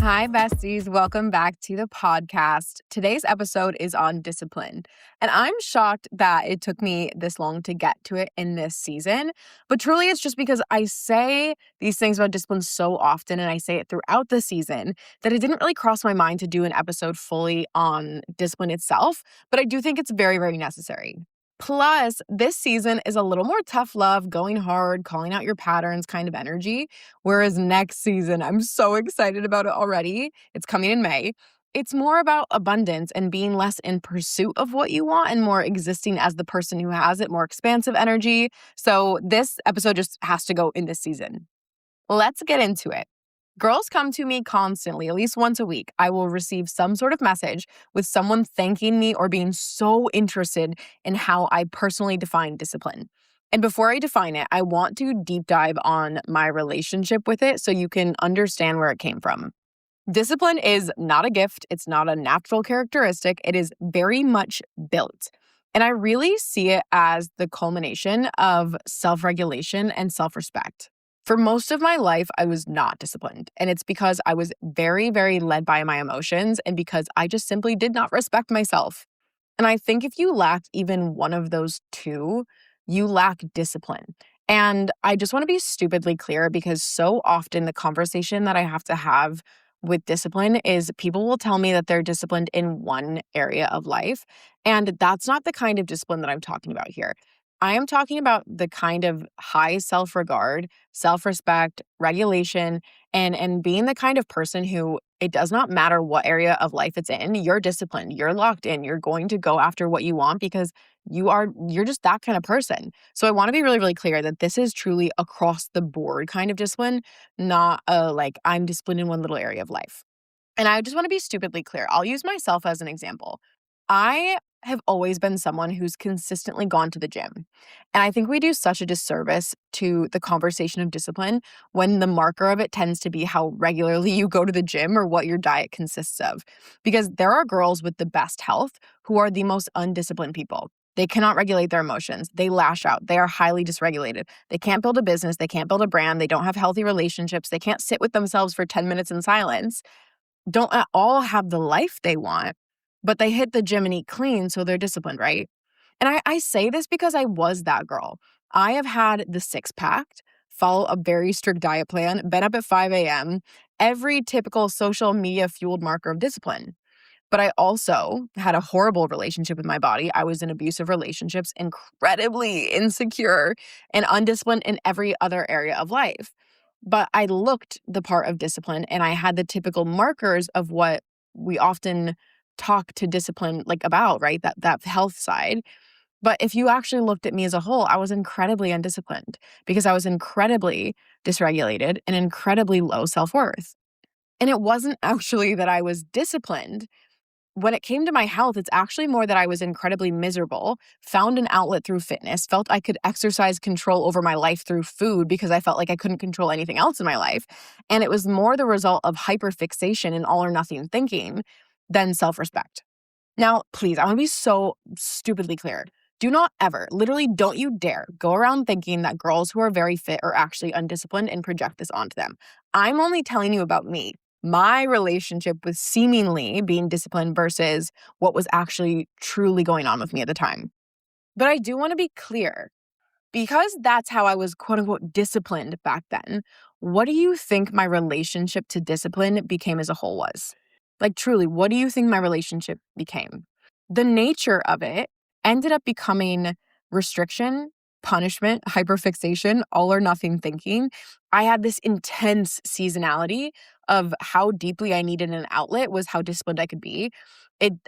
Hi, besties. Welcome back to the podcast. Today's episode is on discipline. And I'm shocked that it took me this long to get to it in this season. But truly, it's just because I say these things about discipline so often and I say it throughout the season that it didn't really cross my mind to do an episode fully on discipline itself. But I do think it's very, very necessary. Plus, this season is a little more tough love, going hard, calling out your patterns kind of energy. Whereas next season, I'm so excited about it already. It's coming in May. It's more about abundance and being less in pursuit of what you want and more existing as the person who has it, more expansive energy. So this episode just has to go in this season. Let's get into it. Girls come to me constantly, at least once a week. I will receive some sort of message with someone thanking me or being so interested in how I personally define discipline. And before I define it, I want to deep dive on my relationship with it so you can understand where it came from. Discipline is not a gift. It's not a natural characteristic. It is very much built. And I really see it as the culmination of self-regulation and self-respect. For most of my life, I was not disciplined. And it's because I was very, very led by my emotions and because I just simply did not respect myself. And I think if you lack even one of those two, you lack discipline. And I just want to be stupidly clear because so often the conversation that I have to have with discipline is people will tell me that they're disciplined in one area of life. And that's not the kind of discipline that I'm talking about here. I am talking about the kind of high self-regard, self-respect, regulation, and being the kind of person who it does not matter what area of life it's in, you're disciplined, you're locked in, you're going to go after what you want because you're just that kind of person. So I want to be really, really clear that this is truly across the board kind of discipline, not like I'm disciplined in one little area of life. And I just want to be stupidly clear. I'll use myself as an example. I have always been someone who's consistently gone to the gym. And I think we do such a disservice to the conversation of discipline when the marker of it tends to be how regularly you go to the gym or what your diet consists of. Because there are girls with the best health who are the most undisciplined people. They cannot regulate their emotions. They lash out. They are highly dysregulated. They can't build a business. They can't build a brand. They don't have healthy relationships. They can't sit with themselves for 10 minutes in silence. Don't at all have the life they want, but they hit the gym and eat clean, so they're disciplined, right? And I say this because I was that girl. I have had the six-pack, follow a very strict diet plan, been up at 5 a.m., every typical social media-fueled marker of discipline. But I also had a horrible relationship with my body. I was in abusive relationships, incredibly insecure and undisciplined in every other area of life. But I looked the part of discipline and I had the typical markers of what we often talk to discipline like about, right? That health side. But if you actually looked at me as a whole, I was incredibly undisciplined because I was incredibly dysregulated and incredibly low self-worth. And it wasn't actually that I was disciplined. When it came to my health, it's actually more that I was incredibly miserable, found an outlet through fitness, felt I could exercise control over my life through food because I felt like I couldn't control anything else in my life. And it was more the result of hyperfixation and all or nothing thinking than self-respect. Now, please, I want to be so stupidly clear. Do not ever, literally don't you dare go around thinking that girls who are very fit are actually undisciplined and project this onto them. I'm only telling you about me, my relationship with seemingly being disciplined versus what was actually truly going on with me at the time. But I do want to be clear, because that's how I was quote unquote disciplined back then. What do you think my relationship to discipline became as a whole was? Like truly, what do you think my relationship became? The nature of it ended up becoming restriction, punishment, hyperfixation, all or nothing thinking. I had this intense seasonality of how deeply I needed an outlet was how disciplined I could be.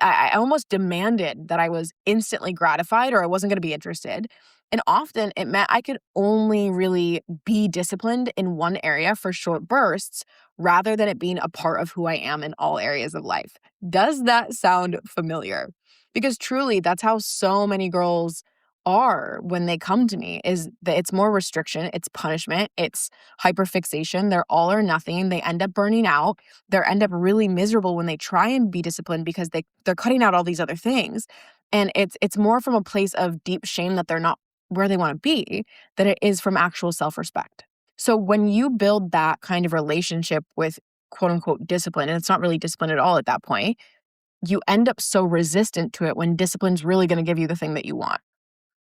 I almost demanded that I was instantly gratified or I wasn't going to be interested. And often it meant I could only really be disciplined in one area for short bursts rather than it being a part of who I am in all areas of life. Does that sound familiar? Because truly, that's how so many girls are when they come to me, is that it's more restriction, it's punishment, it's hyperfixation. They're all or nothing. They end up burning out. They end up really miserable when they try and be disciplined because they're cutting out all these other things. And it's more from a place of deep shame that they're not where they want to be than it is from actual self-respect. So when you build that kind of relationship with quote unquote discipline, and it's not really discipline at all at that point, you end up so resistant to it when discipline's really going to give you the thing that you want.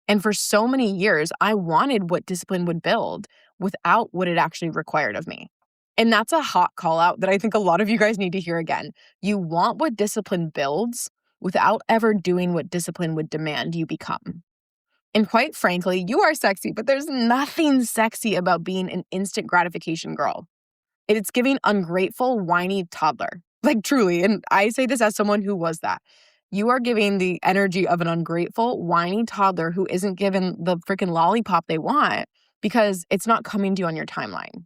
And for so many years, I wanted what discipline would build without what it actually required of me. And that's a hot call out that I think a lot of you guys need to hear again. You want what discipline builds without ever doing what discipline would demand you become. And quite frankly, you are sexy, but there's nothing sexy about being an instant gratification girl. It's giving ungrateful, whiny toddler. Like truly, and I say this as someone who was that. You are giving the energy of an ungrateful, whiny toddler who isn't given the freaking lollipop they want because it's not coming to you on your timeline.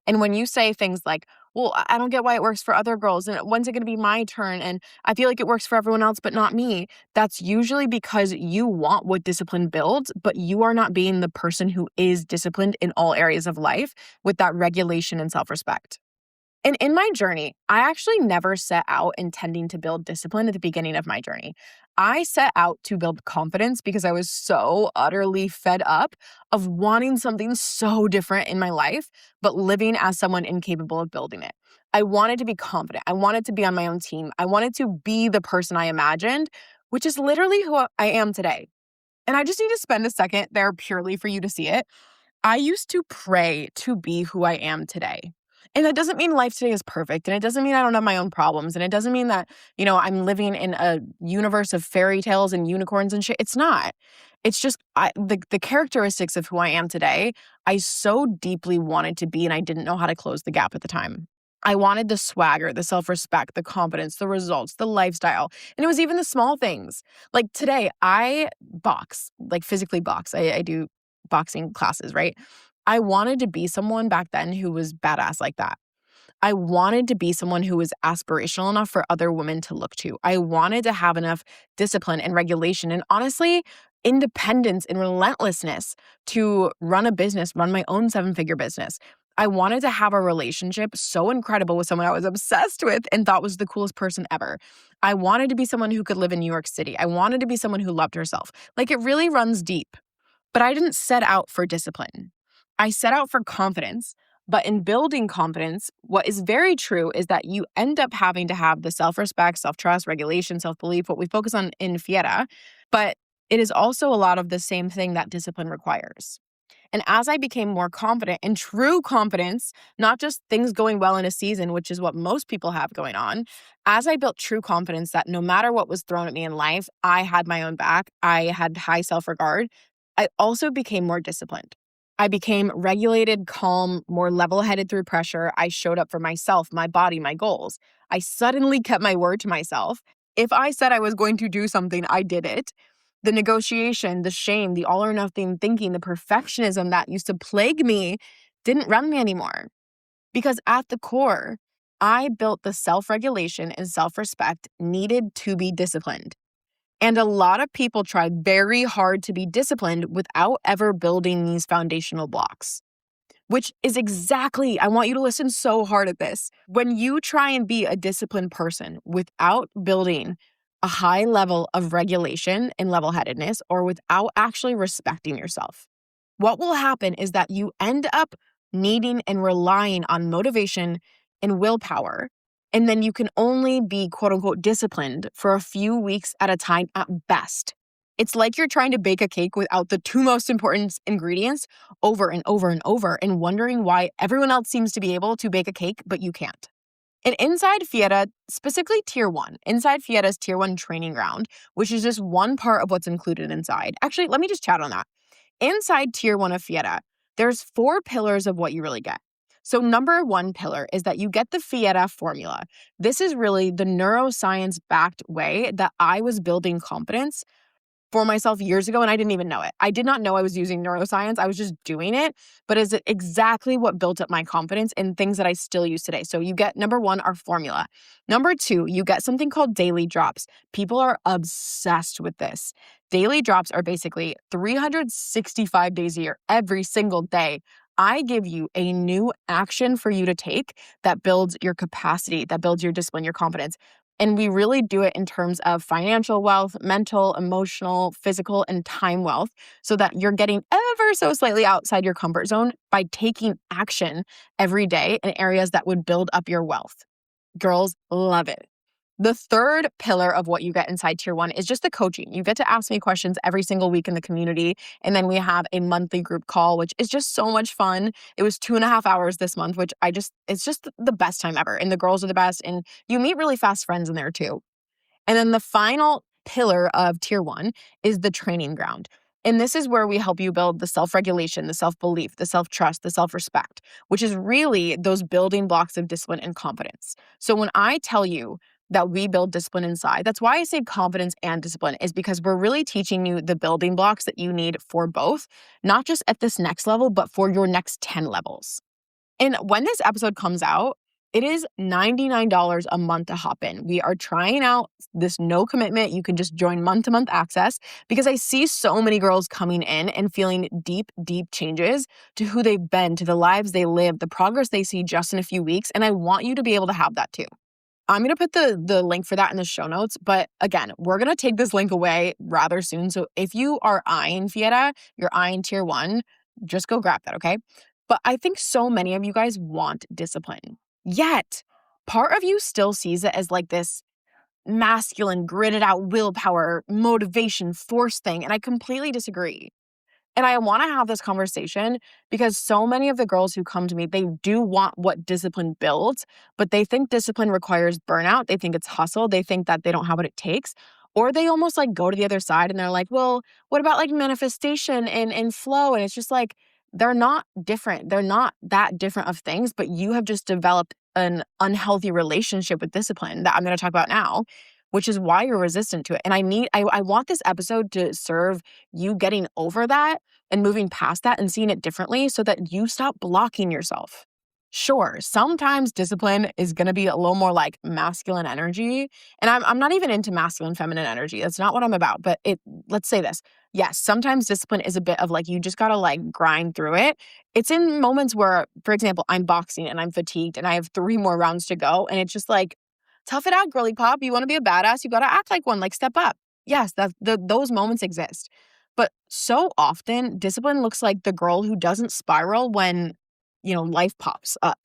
And when you say things like, well, I don't get why it works for other girls, and when's it going to be my turn? And I feel like it works for everyone else, but not me. That's usually because you want what discipline builds, but you are not being the person who is disciplined in all areas of life with that regulation and self-respect. And in my journey, I actually never set out intending to build discipline at the beginning of my journey. I set out to build confidence because I was so utterly fed up of wanting something so different in my life, but living as someone incapable of building it. I wanted to be confident. I wanted to be on my own team. I wanted to be the person I imagined, which is literally who I am today. And I just need to spend a second there purely for you to see it. I used to pray to be who I am today. And that doesn't mean life today is perfect. And it doesn't mean I don't have my own problems. And it doesn't mean that, I'm living in a universe of fairy tales and unicorns and shit. It's not. It's just the characteristics of who I am today, I so deeply wanted to be, and I didn't know how to close the gap at the time. I wanted the swagger, the self-respect, the confidence, the results, the lifestyle. And it was even the small things. Like today, I box, like physically box. I do boxing classes, right? I wanted to be someone back then who was badass like that. I wanted to be someone who was aspirational enough for other women to look to. I wanted to have enough discipline and regulation and honestly, independence and relentlessness to run a business, run my own 7-figure business. I wanted to have a relationship so incredible with someone I was obsessed with and thought was the coolest person ever. I wanted to be someone who could live in New York City. I wanted to be someone who loved herself. Like it really runs deep. But I didn't set out for discipline. I set out for confidence. But in building confidence, what is very true is that you end up having to have the self-respect, self-trust, regulation, self-belief, what we focus on in Fiera. But it is also a lot of the same thing that discipline requires. And as I became more confident in true confidence, not just things going well in a season, which is what most people have going on, as I built true confidence that no matter what was thrown at me in life, I had my own back, I had high self-regard, I also became more disciplined. I became regulated, calm, more level-headed through pressure. I showed up for myself, my body, my goals. I suddenly kept my word to myself. If I said I was going to do something, I did it. The negotiation, the shame, the all or nothing thinking, the perfectionism that used to plague me didn't run me anymore. Because at the core, I built the self-regulation and self-respect needed to be disciplined. And a lot of people try very hard to be disciplined without ever building these foundational blocks, which is exactly, I want you to listen so hard at this. When you try and be a disciplined person without building a high level of regulation and level-headedness, or without actually respecting yourself, what will happen is that you end up needing and relying on motivation and willpower. And then you can only be quote unquote disciplined for a few weeks at a time at best. It's like you're trying to bake a cake without the two most important ingredients over and over and over and wondering why everyone else seems to be able to bake a cake, but you can't. And inside Fiera, specifically Tier 1, inside Fiera's Tier 1 training ground, which is just one part of what's included inside. Actually, let me just chat on that. Inside Tier 1 of Fiera, there's 4 pillars of what you really get. So number 1 pillar is that you get the Fiera formula. This is really the neuroscience-backed way that I was building confidence for myself years ago, and I didn't even know it. I did not know I was using neuroscience. I was just doing it, but is it exactly what built up my confidence in things that I still use today. So you get number 1, our formula. Number 2, you get something called daily drops. People are obsessed with this. Daily drops are basically 365 days a year, every single day. I give you a new action for you to take that builds your capacity, that builds your discipline, your confidence. And we really do it in terms of financial wealth, mental, emotional, physical, and time wealth, so that you're getting ever so slightly outside your comfort zone by taking action every day in areas that would build up your wealth. Girls love it. The third pillar of what you get inside tier one is just the coaching. You get to ask me questions every single week in the community. And then we have a monthly group call, which is just so much fun. It was 2.5 hours this month, which it's just the best time ever. And the girls are the best. And you meet really fast friends in there too. And then the final pillar of tier one is the training ground. And this is where we help you build the self-regulation, the self-belief, the self-trust, the self-respect, which is really those building blocks of discipline and confidence. So when I tell you that we build discipline inside, that's why I say confidence and discipline, is because we're really teaching you the building blocks that you need for both, not just at this next level, but for your next 10 levels. And when this episode comes out, it is $99 a month to hop in. We are trying out this no commitment. You can just join month-to-month access, because I see so many girls coming in and feeling deep, deep changes to who they've been, to the lives they live, the progress they see just in a few weeks. And I want you to be able to have that too. I'm going to put the link for that in the show notes. But again, we're going to take this link away rather soon. So if you are eyeing Fiera, you're eyeing tier one, just go grab that, okay? But I think so many of you guys want discipline. Yet, part of you still sees it as like this masculine, gritted out willpower, motivation, force thing. And I completely disagree. And I want to have this conversation because so many of the girls who come to me, they do want what discipline builds, but they think discipline requires burnout. They think it's hustle. They think that they don't have what it takes. Or they almost like go to the other side and they're like, well, what about like manifestation and flow? And it's just like, they're not different. They're not that different of things, but you have just developed an unhealthy relationship with discipline that I'm going to talk about now, which is why you're resistant to it. And I want this episode to serve you getting over that and moving past that and seeing it differently so that you stop blocking yourself. Sure, sometimes discipline is going to be a little more like masculine energy. And I'm not even into masculine, feminine energy. That's not what I'm about. But let's say this. Yes, sometimes discipline is a bit of like, you just got to like grind through it. It's in moments where, for example, I'm boxing and I'm fatigued and I have 3 more rounds to go. And it's just like, tough it out, girly pop. You want to be a badass, you got to act like one, like step up. Yes, those moments exist. But so often, discipline looks like the girl who doesn't spiral when, life pops up.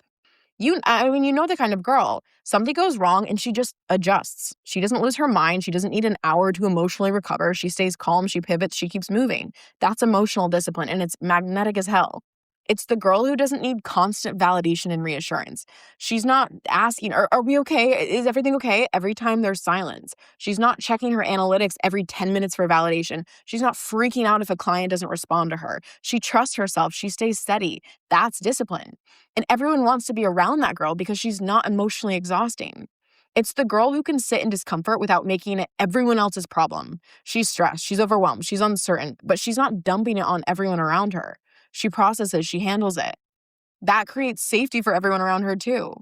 You know the kind of girl. Something goes wrong and she just adjusts. She doesn't lose her mind. She doesn't need an hour to emotionally recover. She stays calm. She pivots. She keeps moving. That's emotional discipline, and it's magnetic as hell. It's the girl who doesn't need constant validation and reassurance. She's not asking, are we okay? Is everything okay? Every time there's silence. She's not checking her analytics every 10 minutes for validation. She's not freaking out if a client doesn't respond to her. She trusts herself. She stays steady. That's discipline. And everyone wants to be around that girl because she's not emotionally exhausting. It's the girl who can sit in discomfort without making it everyone else's problem. She's stressed, she's overwhelmed, she's uncertain, but she's not dumping it on everyone around her. She processes, she handles it. That creates safety for everyone around her too.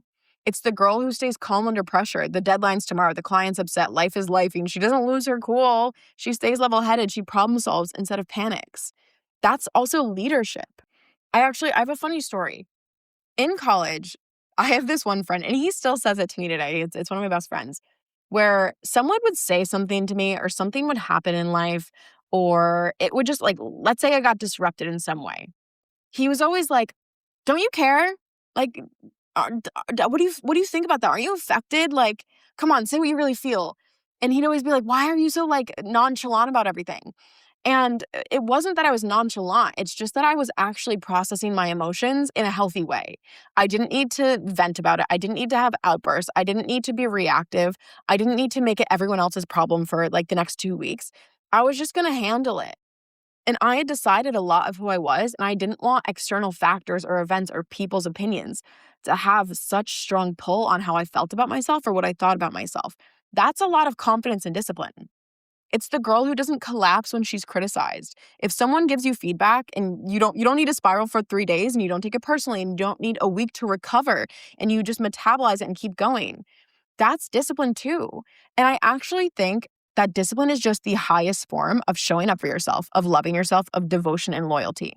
It's the girl who stays calm under pressure. The deadline's tomorrow, the client's upset, life is lifing. She doesn't lose her cool. She stays level-headed, she problem solves instead of panics. That's also leadership. I have a funny story. In college, I have this one friend, and he still says it to me today. It's one of my best friends, where someone would say something to me or something would happen in life, or it would just like, let's say I got disrupted in some way. He was always like, don't you care? Like, what do you think about that? Are you affected? Like, come on, say what you really feel. And he'd always be like, why are you so like nonchalant about everything? And it wasn't that I was nonchalant. It's just that I was actually processing my emotions in a healthy way. I didn't need to vent about it. I didn't need to have outbursts. I didn't need to be reactive. I didn't need to make it everyone else's problem for like the next 2 weeks. I was just going to handle it. And I had decided a lot of who I was, and I didn't want external factors or events or people's opinions to have such strong pull on how I felt about myself or what I thought about myself. That's a lot of confidence and discipline. It's the girl who doesn't collapse when she's criticized. If someone gives you feedback and you don't need to spiral for 3 days and you don't take it personally and you don't need a week to recover and you just metabolize it and keep going, that's discipline too. And I actually think that discipline is just the highest form of showing up for yourself, of loving yourself, of devotion and loyalty.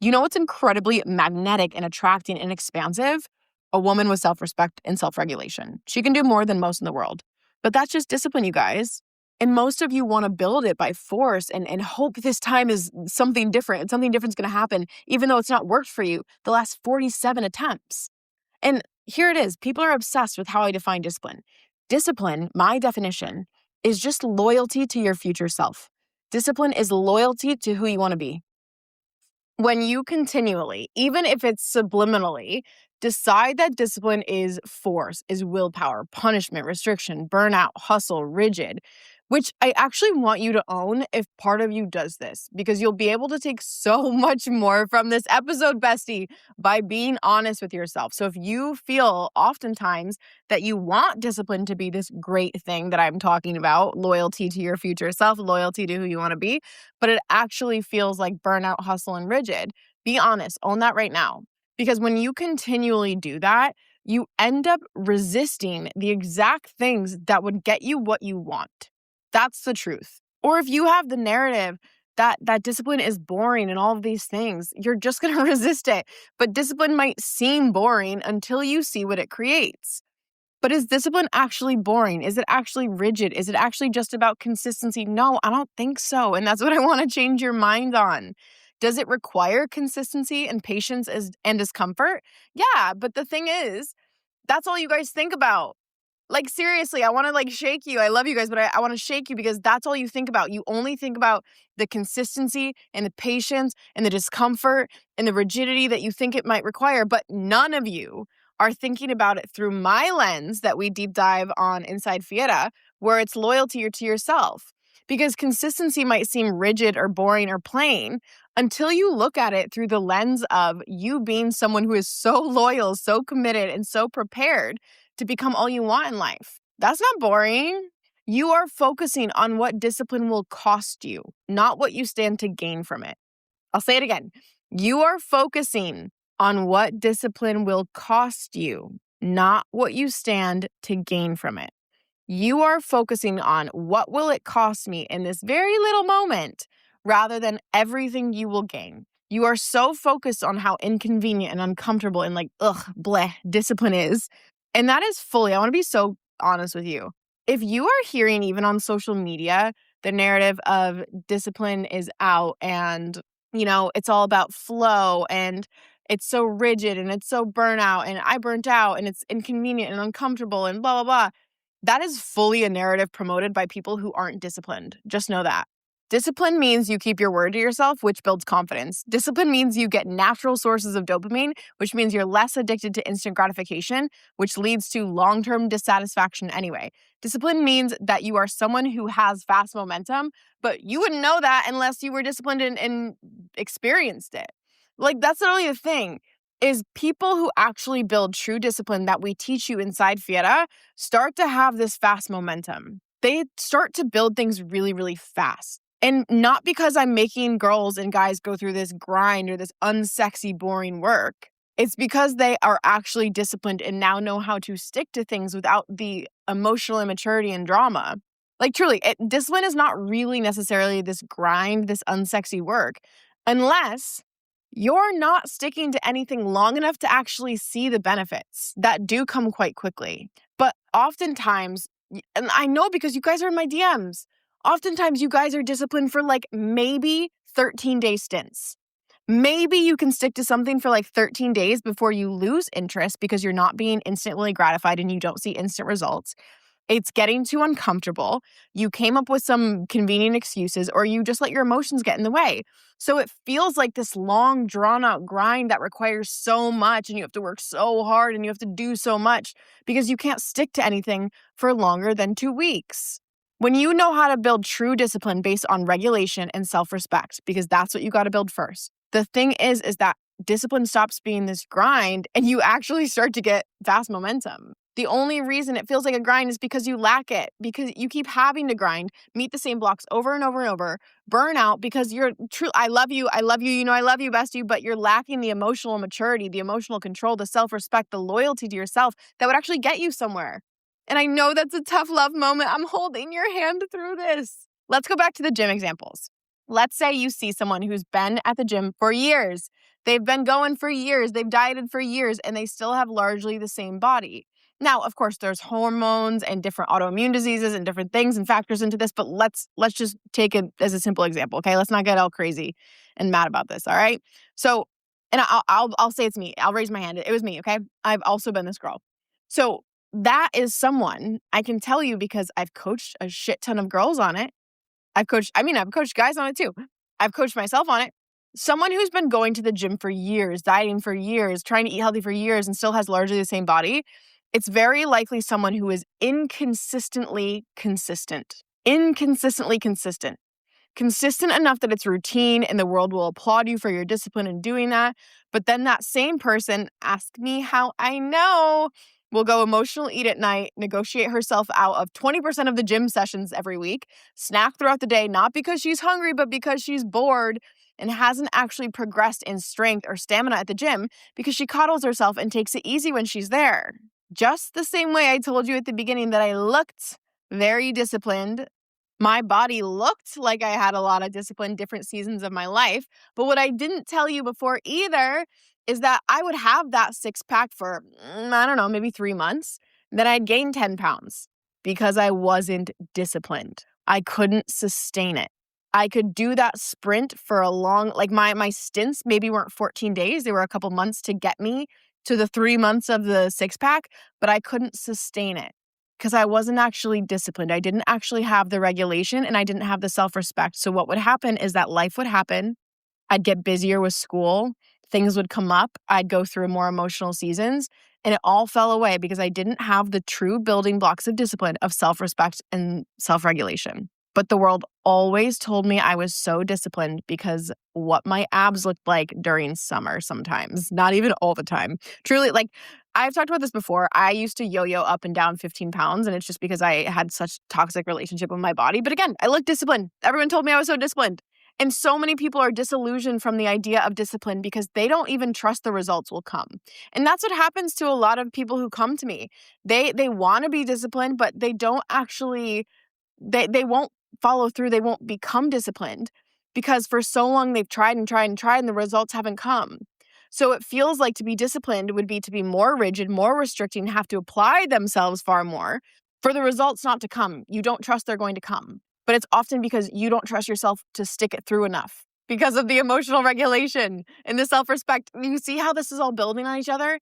You know what's incredibly magnetic and attracting and expansive? A woman with self-respect and self-regulation. She can do more than most in the world. But that's just discipline, you guys. And most of you want to build it by force and hope this time is something different and something different's going to happen, even though it's not worked for you the last 47 attempts. And Here it is. People are obsessed with how I define discipline. Discipline, my definition, is just loyalty to your future self. Discipline is loyalty to who you want to be. When you continually, even if it's subliminally, decide that discipline is force, is willpower, punishment, restriction, burnout, hustle, rigid, which I actually want you to own if part of you does this, because you'll be able to take so much more from this episode, bestie, by being honest with yourself. So if you feel oftentimes that you want discipline to be this great thing that I'm talking about, loyalty to your future self, loyalty to who you want to be, but it actually feels like burnout, hustle, and rigid, be honest, own that right now. Because when you continually do that, you end up resisting the exact things that would get you what you want. That's the truth. Or if you have the narrative that discipline is boring and all of these things, you're just going to resist it. But discipline might seem boring until you see what it creates. But is discipline actually boring? Is it actually rigid? Is it actually just about consistency? No, I don't think so. And that's what I want to change your mind on. Does it require consistency and patience and discomfort? Yeah, but the thing is, that's all you guys think about. Like, seriously, I want to shake you. I love you guys, but I want to shake you because that's all you think about. You only think about the consistency and the patience and the discomfort and the rigidity that you think it might require, but none of you are thinking about it through my lens that we deep dive on inside Fiera, where it's loyalty to yourself. Because consistency might seem rigid or boring or plain until you look at it through the lens of you being someone who is so loyal, so committed, and so prepared to become all you want in life. That's not boring. You are focusing on what discipline will cost you, not what you stand to gain from it. I'll say it again. You are focusing on what discipline will cost you, not what you stand to gain from it. You are focusing on what will it cost me in this very little moment rather than everything you will gain. You are so focused on how inconvenient and uncomfortable and bleh, discipline is. And that is fully, I want to be so honest with you. If you are hearing even on social media, the narrative of discipline is out and, it's all about flow and it's so rigid and it's so burnout and I burnt out and it's inconvenient and uncomfortable and blah, blah, blah. That is fully a narrative promoted by people who aren't disciplined. Just know that. Discipline means you keep your word to yourself, which builds confidence. Discipline means you get natural sources of dopamine, which means you're less addicted to instant gratification, which leads to long-term dissatisfaction anyway. Discipline means that you are someone who has fast momentum, but you wouldn't know that unless you were disciplined and experienced it. That's literally the thing, is people who actually build true discipline that we teach you inside Fiera start to have this fast momentum. They start to build things really, really fast. And not because I'm making girls and guys go through this grind or this unsexy, boring work. It's because they are actually disciplined and now know how to stick to things without the emotional immaturity and drama. Truly, discipline is not really necessarily this grind, this unsexy work, unless you're not sticking to anything long enough to actually see the benefits that do come quite quickly. But oftentimes, and I know because you guys are in my DMs, oftentimes you guys are disciplined for maybe 13-day stints. Maybe you can stick to something for 13 days before you lose interest because you're not being instantly gratified and you don't see instant results. It's getting too uncomfortable. You came up with some convenient excuses or you just let your emotions get in the way. So it feels like this long, drawn-out grind that requires so much and you have to work so hard and you have to do so much because you can't stick to anything for longer than 2 weeks. When you know how to build true discipline based on regulation and self-respect, because that's what you got to build first, the thing is that discipline stops being this grind and you actually start to get fast momentum. The only reason it feels like a grind is because you lack it, because you keep having to grind, meet the same blocks over and over and over, burn out because you're true. I love you, I love you, I love you, bestie, but you're lacking the emotional maturity, the emotional control, the self-respect, the loyalty to yourself that would actually get you somewhere. And I know that's a tough love moment. I'm holding your hand through this. Let's go back to the gym examples. Let's say you see someone who's been at the gym for years. They've been going for years. They've dieted for years, and they still have largely the same body. Now, of course, there's hormones and different autoimmune diseases and different things and factors into this, but let's just take it as a simple example, okay? Let's not get all crazy and mad about this, all right? So And I'll say it's me. I'll raise my hand. It was me, okay? I've also been this girl. So that is someone I can tell you because I've coached a shit ton of girls on it. I've coached guys on it too. I've coached myself on it. Someone who's been going to the gym for years, dieting for years, trying to eat healthy for years and still has largely the same body, it's very likely someone who is inconsistently consistent. Inconsistently consistent. Consistent enough that it's routine and the world will applaud you for your discipline in doing that. But then that same person, ask me how I know, will go emotional eat at night, negotiate herself out of 20% of the gym sessions every week, snack throughout the day, not because she's hungry, but because she's bored and hasn't actually progressed in strength or stamina at the gym because she coddles herself and takes it easy when she's there. Just the same way I told you at the beginning that I looked very disciplined. My body looked like I had a lot of discipline different seasons of my life. But what I didn't tell you before either is that I would have that six pack for, I don't know, maybe 3 months. Then I'd gain 10 pounds because I wasn't disciplined. I couldn't sustain it. I could do that sprint for a long, like my stints maybe weren't 14 days. They were a couple months to get me to the 3 months of the six pack, but I couldn't sustain it because I wasn't actually disciplined. I didn't actually have the regulation and I didn't have the self-respect. So what would happen is that life would happen. I'd get busier with school. Things would come up. I'd go through more emotional seasons and it all fell away because I didn't have the true building blocks of discipline of self-respect and self-regulation. But the world always told me I was so disciplined because what my abs looked like during summer sometimes, not even all the time. Truly, like I've talked about this before. I used to yo-yo up and down 15 pounds and it's just because I had such toxic relationship with my body. But again, I look disciplined. Everyone told me I was so disciplined. And so many people are disillusioned from the idea of discipline because they don't even trust the results will come. And that's what happens to a lot of people who come to me. They want to be disciplined, but they don't actually, they won't follow through. They won't become disciplined because for so long they've tried and tried and tried and the results haven't come. So it feels like to be disciplined would be to be more rigid, more restricting, have to apply themselves far more for the results not to come. You don't trust they're going to come. But it's often because you don't trust yourself to stick it through enough because of the emotional regulation and the self-respect. You see how this is all building on each other?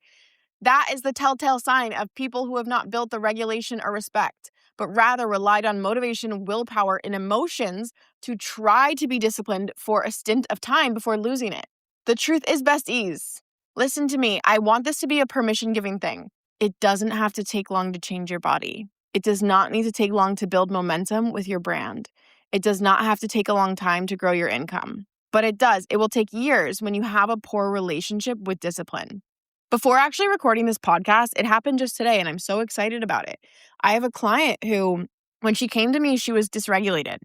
That is the telltale sign of people who have not built the regulation or respect, but rather relied on motivation, willpower, and emotions to try to be disciplined for a stint of time before losing it. The truth is besties. Listen to me. I want this to be a permission-giving thing. It doesn't have to take long to change your body. It does not need to take long to build momentum with your brand. It does not have to take a long time to grow your income. But it does. It will take years when you have a poor relationship with discipline. Before actually recording this podcast, it happened just today, and I'm so excited about it. I have a client who, when she came to me, she was dysregulated.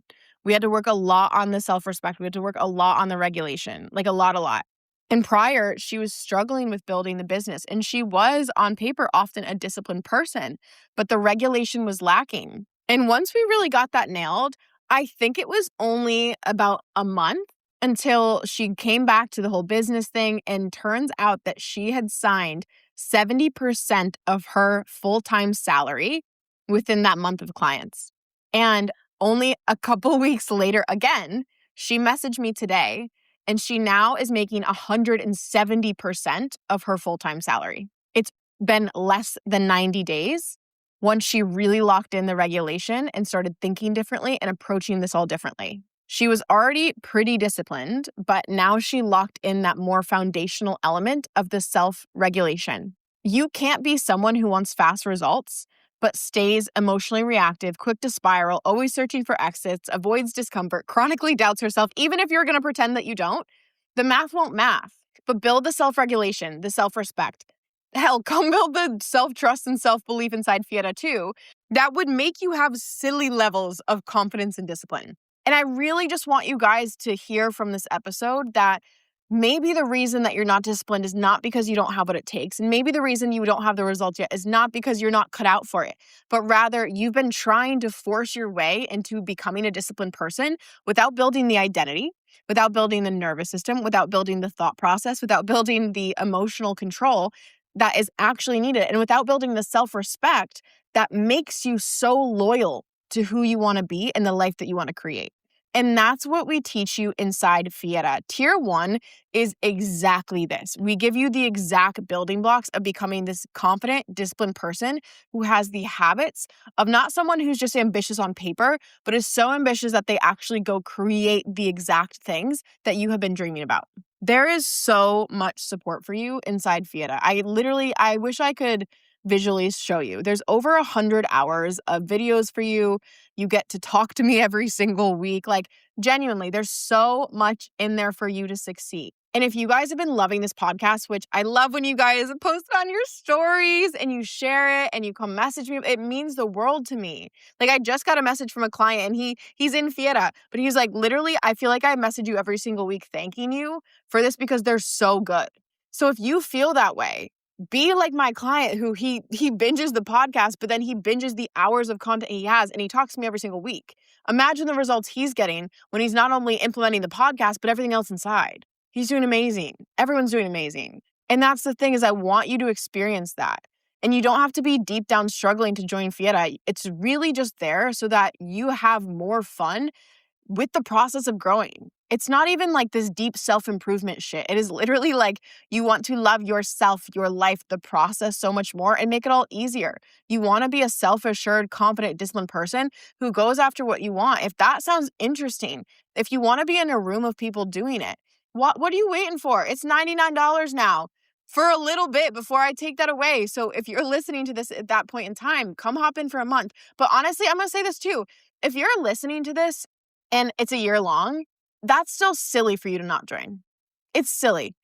We had to work a lot on the self-respect. We had to work a lot on the regulation, like a lot. And prior, she was struggling with building the business. And she was, on paper, often a disciplined person, but the regulation was lacking. And once we really got that nailed, I think it was only about a month until she came back to the whole business thing. And turns out that she had signed 70% of her full-time salary within that month of clients. And only a couple weeks later, again, she messaged me today and she now is making 170% of her full-time salary. It's been less than 90 days once she really locked in the regulation and started thinking differently and approaching this all differently. She was already pretty disciplined, but now she locked in that more foundational element of the self-regulation. You can't be someone who wants fast results, but stays emotionally reactive, quick to spiral, always searching for exits, avoids discomfort, chronically doubts herself, even if you're going to pretend that you don't. The math won't math, but build the self-regulation, the self-respect. Hell, come build the self-trust and self-belief inside Fieta too. That would make you have silly levels of confidence and discipline. And I really just want you guys to hear from this episode that maybe the reason that you're not disciplined is not because you don't have what it takes. And maybe the reason you don't have the results yet is not because you're not cut out for it, but rather you've been trying to force your way into becoming a disciplined person without building the identity, without building the nervous system, without building the thought process, without building the emotional control that is actually needed, and without building the self-respect that makes you so loyal to who you want to be and the life that you want to create. And that's what we teach you inside Fiera. Tier 1 is exactly this. We give you the exact building blocks of becoming this confident, disciplined person who has the habits of not someone who's just ambitious on paper, but is so ambitious that they actually go create the exact things that you have been dreaming about. There is so much support for you inside Fiera. I wish I could visually show you. There's over 100 hours of videos for you. You get to talk to me every single week. Like, genuinely, there's so much in there for you to succeed. And if you guys have been loving this podcast, which I love when you guys post it on your stories and you share it and you come message me, it means the world to me. Like, I just got a message from a client and he's in Fiera, but he's like, literally, I feel like I message you every single week thanking you for this because they're so good. So if you feel that way, be like my client who he binges the podcast, but then he binges the hours of content he has and he talks to me every single week. Imagine the results he's getting when he's not only implementing the podcast, but everything else inside. He's doing amazing. Everyone's doing amazing. And that's the thing is I want you to experience that. And you don't have to be deep down struggling to join Fiera. It's really just there so that you have more fun with the process of growing. It's not even like this deep self-improvement shit. It is literally like you want to love yourself, your life, the process so much more and make it all easier. You want to be a self-assured, confident, disciplined person who goes after what you want. If that sounds interesting, if you want to be in a room of people doing it, what are you waiting for? It's $99 now for a little bit before I take that away. So if you're listening to this at that point in time, come hop in for a month. But honestly, I'm going to say this too. If you're listening to this and it's a year long, that's still silly for you to not join. It's silly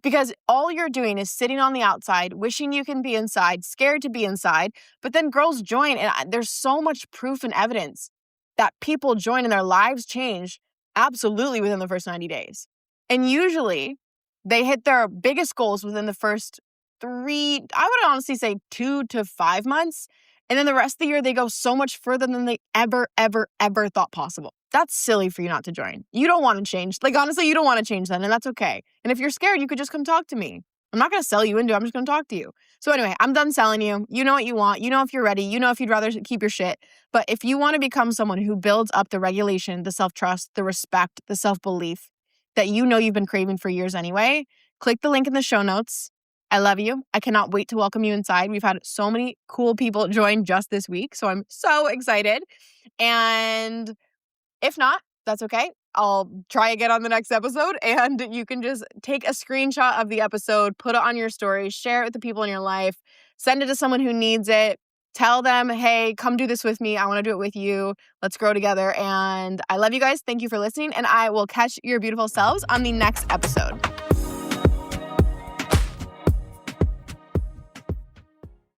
because all you're doing is sitting on the outside, wishing you can be inside, scared to be inside, but then girls join and there's so much proof and evidence that people join and their lives change absolutely within the first 90 days. And usually they hit their biggest goals within the first I would honestly say 2 to 5 months. And then the rest of the year, they go so much further than they ever thought possible. That's silly for you not to join. You don't want to change. Like, honestly, you don't want to change then, and that's okay. And if you're scared, you could just come talk to me. I'm not going to sell you into it. I'm just going to talk to you. So anyway, I'm done selling you. You know what you want. You know if you're ready. You know if you'd rather keep your shit. But if you want to become someone who builds up the regulation, the self-trust, the respect, the self-belief that you know you've been craving for years anyway, click the link in the show notes. I love you. I cannot wait to welcome you inside. We've had so many cool people join just this week, so I'm so excited. And if not, that's okay. I'll try again on the next episode, and you can just take a screenshot of the episode, put it on your story, share it with the people in your life, send it to someone who needs it. Tell them, hey, come do this with me. I want to do it with you. Let's grow together. And I love you guys. Thank you for listening. And I will catch your beautiful selves on the next episode.